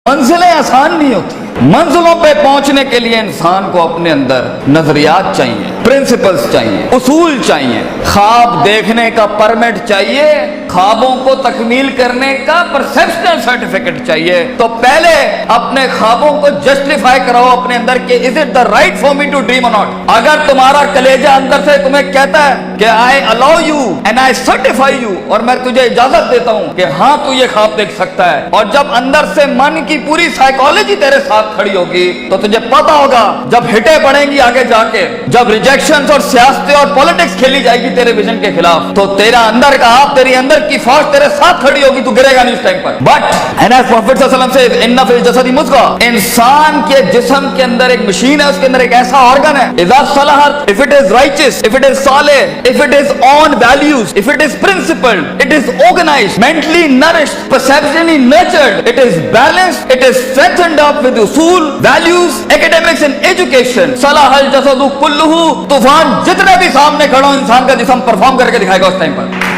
منزلیں آسان نہیں ہوتی. منزلوں پہ پہنچنے کے لیے انسان کو اپنے اندر نظریات چاہیے, پرنسپلز چاہیے, اصول چاہیے, خواب دیکھنے کا پرمٹ چاہیے, خوابوں کو تکمیل کرنے کا پرسپشنل سرٹیفکیٹ چاہیے. تو پہلے اپنے خوابوں کو جسٹیفائی کراؤ اپنے اندر کہ is it the right for me to dream اور ناٹ. اگر تمہارا کلیجہ اندر سے تمہیں کہتا ہے کہ I allow you and I certify you, اور میں تجھے اجازت دیتا ہوں کہ ہاں تو یہ خواب دیکھ سکتا ہے, اور جب اندر سے من کی پوری سائیکالوجی تیرے ساتھ کھڑی ہوگی تو تجھے پتا ہوگا جب ہٹیں پڑیں گی آگے جا کے, جب ریجیکشنز اور سیاستیں اور پولیٹکس کھیلی جائے گی تیرے ویژن کے خلاف, تو تیرا اندر کا آپ, تیری اندر کی فوج تیرے ساتھ کھڑی ہوگی, تو گرے گا نہیں اس ٹائم پر. بٹ اینڈ ایز پروفیٹ صلی اللہ علیہ وسلم سے ان فی الجسد مضغہ, انسان کے جسم کے اندر ایک مشین ہے, اس کے اندر ایک ایسا آرگن ہے, اذا صلحت, if it is righteous, if it is Saleh, if it is on values, if it is principled, it is organized, mentally nourished, perceptually nurtured, it is balanced, it is strengthened up with usul, values, academics and education, صلح الجسد کلہ. طوفان جتنے بھی سامنے کھڑا ہو, انسان کا جسم perform کر کے دکھائے گا اس ٹائم پر.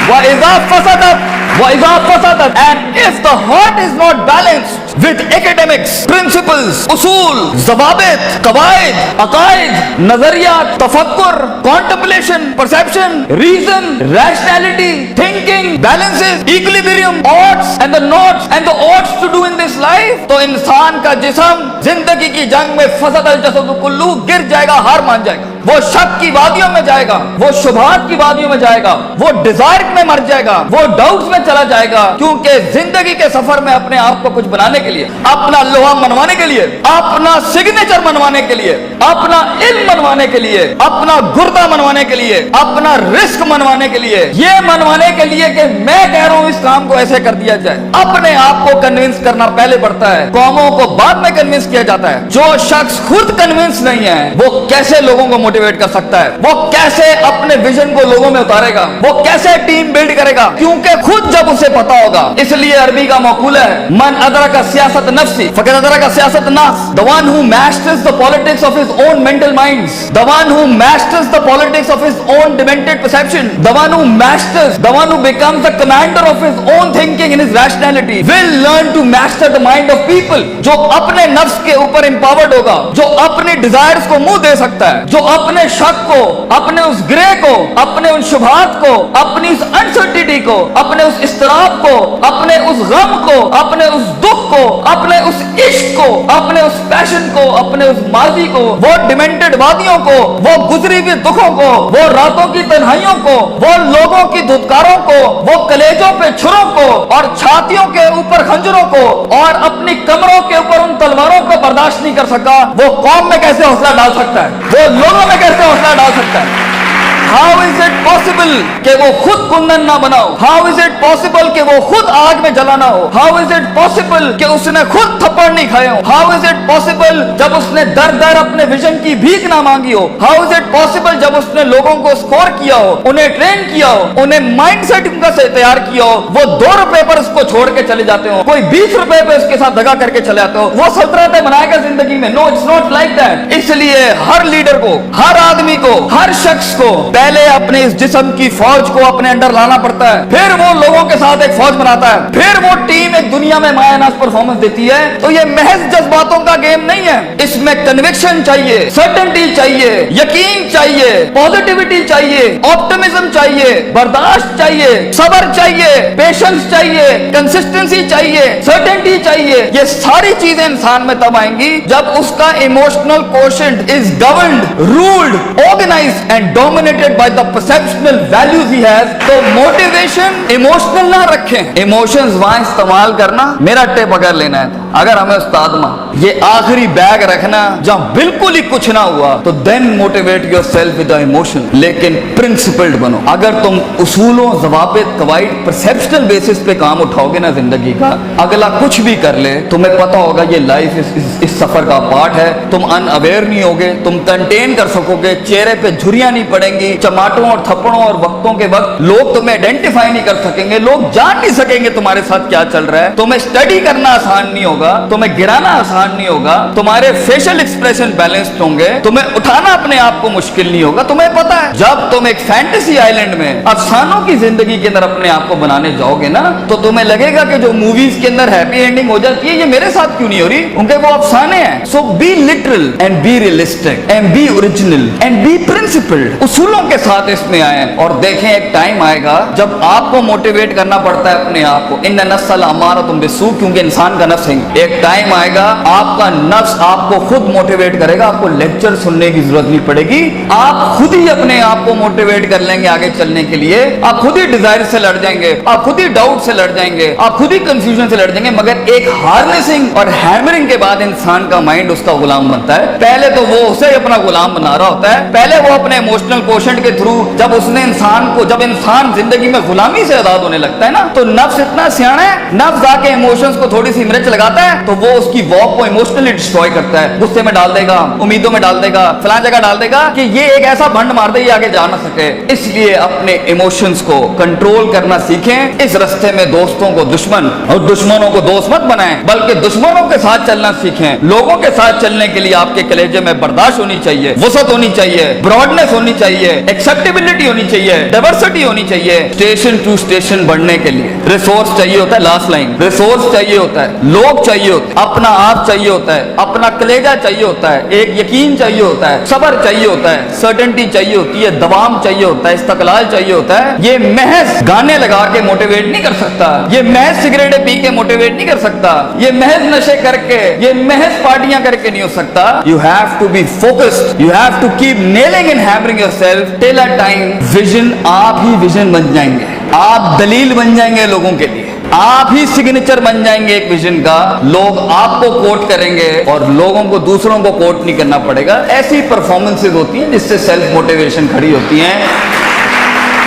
وَإِذَا فَسَدَتْ, and if the heart is not balanced with academics, principles, usul, ضوابط, قواعد, عقائد, نظریات, تفکر, contemplation, perception, reason, rationality, thinking, balances, equilibrium, odds and the nots and the odds to do in this life, تو انسان کا جسم زندگی کی جنگ میں فسد الجسد کلو, گر جائے گا, ہار مان جائے گا, وہ شک کی وادیوں میں جائے گا, وہ شبہات کی وادیوں میں جائے گا, وہ ڈیزائر میں مر جائے گا, وہ ڈاؤٹس میں چلا جائے گا. کیونکہ زندگی کے سفر میں اپنے آپ کو کچھ بنانے کے لیے, اپنا لوہا منوانے کے لیے, اپنا سگنیچر منوانے کے لیے, اپنا علم منوانے کے لیے, اپنا گردہ منوانے کے لیے, اپنا رزق منوانے کے لیے, یہ منوانے کے لیے کہ میں کہہ رہا ہوں اس کام کو ایسے کر دیا جائے, اپنے آپ کو کنونس کرنا پہلے پڑتا ہے, قوموں کو بعد میں کنونس کیا جاتا ہے. جو شخص خود کنونس نہیں ہے وہ کیسے لوگوں کو موٹیویٹ کر سکتا ہے, وہ کیسے اپنے ویژن کو لوگوں میں اتارے گا, وہ کیسے ٹیم بلڈ کرے گا, کیونکہ خود جب اسے پتا ہوگا. اس لیے عربی کا مقولہ ہے, من ادرک سیاست نفسی فقد ادرک سیاست الناس, the one who masters the politics of his own mental minds, the one who masters the politics of his own demented perception, the one who masters, the one who becomes the commander of his own thinking in his rationality will learn to master the mind of people. جو اپنے نفس کے اوپر empowered ہوگا, جو اپنی desires کو منہ دے سکتا ہے, جو اپنے شک کو, اپنے اس گرے کو, اپنے ان شبہات کو, اپنی اس انسرٹینٹی کو, اپنے اس اضطراب کو, اپنے اس غم کو, اپنے اس دکھ کو, اپنے اس عشق کو, اپنے اس پیشن کو, اپنے اس ماضی کو, وہ ڈیمنٹڈ وادیوں کو, وہ گزری ہوئی دکھوں کو, وہ راتوں کی تنہائیوں کو, وہ لوگوں کی دھتکاروں کو, وہ کلیجوں پہ چھروں کو اور چھاتیوں کے اوپر خنجروں کو اور اپنی کمروں کے اوپر ان تلواروں کو برداشت نہیں کر سکا, وہ قوم میں کیسے حوصلہ ڈال سکتا ہے, وہ لوگوں میں کیسے حوصلہ ڈال سکتا ہے. How is it possible کہ وہ خود کندن نہ بناؤ, how is it possible کہ وہ خود آگ میں جلا نہ ہو, how is it possible کہ اس نے خود تھپڑ نہیں کھائے ہو, how is it possible جب اس نے در در اپنے ویژن کی بھیک نہ مانگی ہو, how is it possible جب اس نے لوگوں کو اسکور کیا ہو, انہیں ٹرین کیا ہو, انہیں مائنڈ سیٹ ان کا سے تیار کیا ہو, وہ 2 روپے پر اس کو چھوڑ کے چلے جاتے ہو, کوئی 20 روپے پہ اس کے ساتھ دگا کر کے چلے جاتے ہو, وہ سلطنتیں بنائے گا زندگی میں. نو, اٹس ناٹ لائک دیٹ. اس لیے ہر لیڈر کو, ہر آدمی کو, ہر شخص کو پہلے اپنے اس جسم کی فوج کو اپنے انڈر لانا پڑتا ہے, پھر وہ لوگوں کے ساتھ ایک فوج بناتا ہے, پھر وہ ٹیم ایک دنیا میں مایہ ناز پرفارمنس دیتی ہے. تو یہ محض جذباتوں کا گیم نہیں ہے, اس میں کنوکشن چاہیے, سرٹنٹی چاہیے, یقین چاہیے, پازیٹیوٹی چاہیے, آپٹمزم چاہیے, برداشت چاہیے, صبر چاہیے, پیشنس چاہیے, کنسسٹنسی چاہیے, سرٹنٹی چاہیے. یہ ساری چیزیں انسان میں تب آئیں گی جب اس کا emotional quotient is governed, ruled, organized and dominated by the perceptual values he has. تو موٹیویشن ایموشنل نہ رکھیں, ایموشنز وہاں استعمال کرنا میرا ٹیپ اگر لینا ہے اگر ہمیں استاد ماں یہ آخری بیگ رکھنا جہاں بالکل ہی کچھ نہ ہوا, تو then motivate yourself with the emotion, لیکن principled بنو. اگر تم اصولوں, ضوابط, قواعد, perceptual basis پہ کام اٹھاؤ گے نا زندگی کا, اگلا کچھ بھی کر لے تمہیں پتا ہوگا یہ لائف اس سفر کا پارٹ ہے. تم ان اویئر نہیں ہوگے, تم کنٹین کر سکو گے, چہرے پہ جھریاں نہیں پڑیں گی, چماٹوں اور تھپڑوں اور وقتوں کے وقت لوگ تمہیں آئیڈینٹیفائی نہیں کر سکیں گے, لوگ جان نہیں سکیں گے تمہارے ساتھ کیا چل رہا ہے, تمہیں اسٹڈی کرنا آسان نہیں ہوگا. होगा, तुम्हें गिराना आसान नहीं होगा, तुम्हारे फेशियल एक्सप्रेशन बैलेंस्ड होंगे, तुम्हें उठाना अपने आप को मुश्किल नहीं होगा। तुम्हें पता है जब तुम एक फैंटेसी आइलैंड में अफसानों की जिंदगी के अंदर अपने आप को बनाने जाओगे ना, तो तुम्हें लगेगा कि जो मूवीज के अंदर हैप्पी एंडिंग हो जाती है, ये मेरे साथ क्यों नहीं हो रही, उनके वो अफसाने हैं। So be literal and be realistic and be original and be principled. उसूलों के साथ इसमें आए और देखें एक टाइम आएगा जब आपको मोटिवेट करना पड़ता है अपने आप को। इन नस्ल हमारा तुम बेसू, क्योंकि इंसान का नफ्स है। एक टाइम आएगा आपका नफ्स आपको खुद मोटिवेट करेगा, आपको लेक्चर सुनने की जरूरत नहीं पड़ेगी, आप खुद ही अपने आप को मोटिवेट कर लेंगे आगे चलने के लिए। आप खुद ही डिजायर से लड़ जाएंगे, आप खुद ही डाउट से लड़ जाएंगे, आप खुद ही कंफ्यूजन से लड़ जाएंगे। मगर एक हार्नेसिंग और हैमरिंग के बाद इंसान का माइंड उसका गुलाम बनता है। पहले तो वो उसे अपना गुलाम बना रहा होता है, पहले वो अपने इमोशनल कोशेंट के थ्रू जब इंसान जिंदगी में गुलामी से आजाद होने लगता है ना, तो नफ्स इतना सियाना है, नफ्स आके इमोशंस को थोड़ी सी मिर्च लगाता है तो वो उसकी वॉक को इमोशनली डिस्ट्रॉय करता है, गुस्से में डाल देगा, उम्मीदों में डाल देगा, फलां जगह डाल देगा कि ये एक ऐसा भंड मार दे ये आगे जा ना सके। इसलिए अपने इमोशंस को कंट्रोल करना सीखें। इस रास्ते में दोस्तों को दुश्मन और दुश्मनों को दोस्त मत बनाएं, बल्कि दुश्मनों के साथ चलना सीखें। लोगों के साथ चलने के लिए आपके कलेजे में बर्दाश्त होनी चाहिए, वसत होनी चाहिए, ब्रॉडनेस होनी चाहिए, एक्सेप्टेबिलिटी होनी चाहिए, डाइवर्सिटी होनी चाहिए। स्टेशन टू स्टेशन बढ़ने के लिए रिसोर्स चाहिए होता है, लास्ट लाइन, रिसोर्स चाहिए होता है, लोग चाहिए होते हैं, अपना आप चाहिए होता है, अपना कलेजा चाहिए होता है, एक यकीन चाहिए होता है, सब्र चाहिए होता है, सर्टेनिटी चाहिए होती है, दवाम चाहिए होता है, इस्तकलाल चाहिए होता है। ये महज गाने लगा के मोटिवेट नहीं कर सकता, ये महज सिगरेटें पी के मोटिवेट नहीं कर सकता, ये महज नशे करके, ये महज पार्टियां करके नहीं हो सकता। You have to be focused, you have to keep nailing and hammering yourself till a time vision, आप ही विजन बन जाएंगे, आप दलील बन जाएंगे लोगों के लिए, आप ही सिग्नेचर बन जाएंगे एक विजन का। लोग आपको कोट करेंगे और लोगों को दूसरों को कोट नहीं करना पड़ेगा। ऐसी परफॉर्मेंसेज होती हैं जिससे सेल्फ मोटिवेशन खड़ी होती हैं।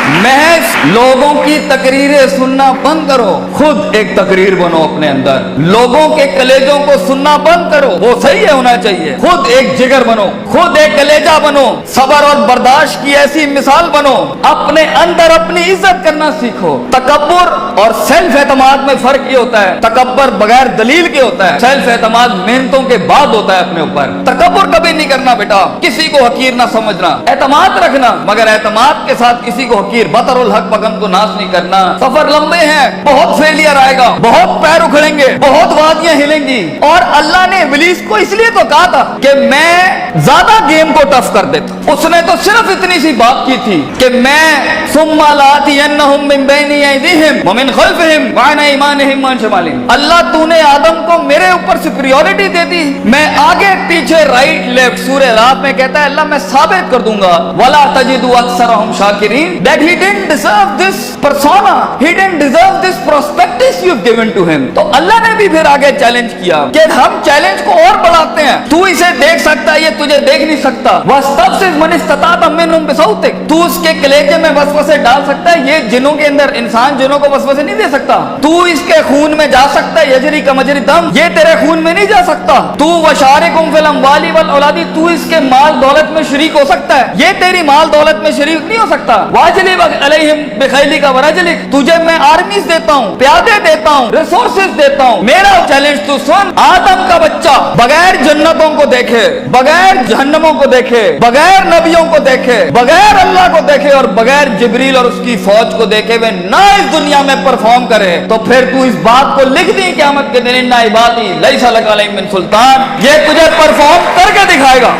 महज लोगों की तकरीरें सुनना बंद करो, खुद एक तकरीर बनो अपने अंदर। लोगों के कलेजों को सुनना बंद करो, वो सही है होना चाहिए। खुद एक जिगर बनो, खुद एक कलेजा बनो, सब्र और बर्दाश्त की ऐसी मिसाल बनो। अपने अंदर अपनी इज्जत करना सीखो। तकब्बुर और सेल्फ एतमाद में फर्क ये होता है, तकब्बुर बगैर दलील के होता है, सेल्फ एतमाद मेहनतों के बाद होता है अपने ऊपर। तकब्बुर कभी नहीं करना बेटा, किसी को हकीर ना समझना, एतमाद रखना, मगर एतमाद के साथ किसी को हकीर बतरुल हक पगम को नाश नहीं करना। सफर लंबे हैं, बहुत फेलियर आएगा, बहुत पैर उखड़ेंगे, बहुत वादियां हिलेंगी। और अल्लाह ने इब्लीस को इसलिए तो कहा था कि मैं ज्यादा गेम को टफ कर देता। उसने तो सिर्फ इतनी सी बात की थी कि मैं सुम्मा लातियन्नहुम मिन बैनि अयदीहिम व मिन खल्फिहिम व अन अयमानिहिम व अन शमालिहिम। अल्लाह तूने आदम को मेरे ऊपर सुपीरियॉरिटी दे दी, मैं आगे पीछे राइट लेफ्ट। सूरह रात में कहता है अल्लाह मैं साबित कर दूंगा, वला तजिदु अक्सरहुम शाकिरीन, that he didn't deserve this persona, he didn't deserve this prospectus you've given to him। तो अल्लाह ने भी फिर आगे चैलेंज किया कि हम चैलेंज को और बढ़ाते हैं, तू इसे देख सकता है, ये तुझे देख नहीं सकता। वस्तफ्सिज मन इस्तताअत मिनहुम बिसौतिक, तू उसके कलेजे में वसवसे डाल सकता है, ये जिनों के अंदर इंसान जिनों को वसवसे नहीं दे सकता। तू इसके खून में जा सकता है, यजरी का मजरी दम, ये तेरे खून में नहीं जा सकता। तू वशारिकुम फिल अमवाली वल औलादी, तू इसके माल दौलत में शरीक हो सकता है, ये तेरी माल दौलत में शरीक नहीं हो सकता। वाजली अलैहिम बिखैली का वरजलिक, तुझे मैं आर्मीज देता हूँ, प्यादे देता हूँ, रिसोर्सेज देता हूँ। मेरा चैलेंज तू सुन, आदम का बच्चा बगैर जन्नतों को देखे, बगैर जहन्नमों को देखे, बगैर नबियों को देखे, बगैर अल्लाह को देखे और बगैर जिब्रील और उसकी फौज को देखे हुए ना इस दुनिया में परफॉर्म करे, तो फिर तू इस बात को लिख दी क़यामत के दिन, इन्ना इबादी लैसा लका अलैहिम मिन सुल्तान, ये तुझे परफॉर्म करके दिखाएगा।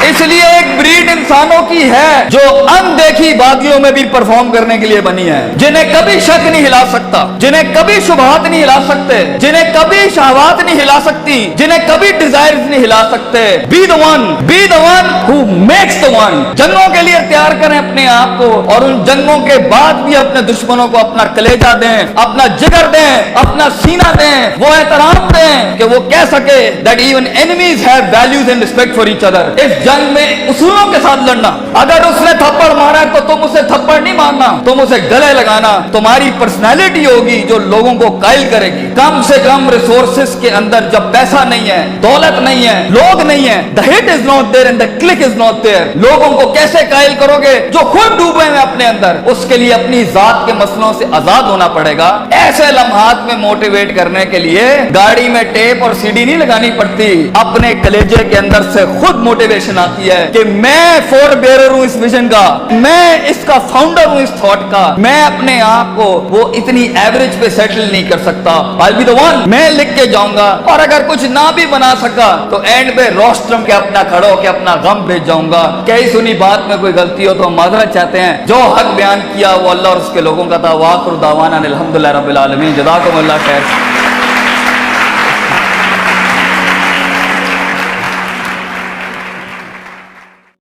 इसलिए एक ब्रीड इंसानों की है जो अनदेखी वादियों में भी परफॉर्म करने के लिए बनी है, जिन्हें कभी शक नहीं हिला सकता, जिन्हें कभी शुबहात नहीं हिला सकते, जिन्हें कभी शहवात नहीं हिला सकती, जिन्हें कभी डिजायर्स नहीं हिला सकते। Be the one who makes the one. जंगों के लिए तैयार करें अपने आप को, और उन जंगों के बाद भी अपने दुश्मनों को अपना कलेजा दें, अपना जिगर दें, अपना सीना दें, वो एहतराम दें कि वो कह सके that even enemies have values and respect for each other. इस जंग में उसूलों के साथ लड़ना, अगर उसने थप्पड़ मारा है तो तुम उसे थप्पड़ थप्पड़ नहीं मारना, तुम उसे गले लगाना। तुम्हारी पर्सनैलिटी होगी जो लोगों को कायल करेगी। कम से कम रिसोर्सेस के अंदर जब पैसा नहीं है, दौलत नहीं है, लोग नहीं है, the hit is not there and the click is not there, लोगों को कैसे कायल करोगे जो खुद डूबे हैं अपने अंदर? उसके लिए अपनी जात के मसलों से आजाद होना पड़ेगा। ऐसे लम्हात में मोटिवेट करने के लिए गाड़ी में टेप और सीडी नहीं लगानी पड़ती, अपने कलेजे के अंदर से खुद मोटिवेशन आती है कि मैं फोर बेरर हूं इस विजन का, मैं इसका फाउंडर हूं इस थॉट का। मैं अपने आप को वो इतनी एवरेज पे सेटल नहीं कर सकता, आई बी द वन, मैं लिख के जाऊंगा। और अगर कुछ ना भी बना सका तो एंड पे रोस्ट्रम के अपना खड़ो के अपना गम भेज जाऊंगा। कई सुनी बात में कोई गलती हो तो हम माजरत चाहते हैं। जो हक बयान किया वो अल्लाह और उसके लोगों का था। वाखिर दावाना अनिल हम्दुलिल्लाहि रब्बिल आलमीन। जज़ाकुमुल्लाह खैर।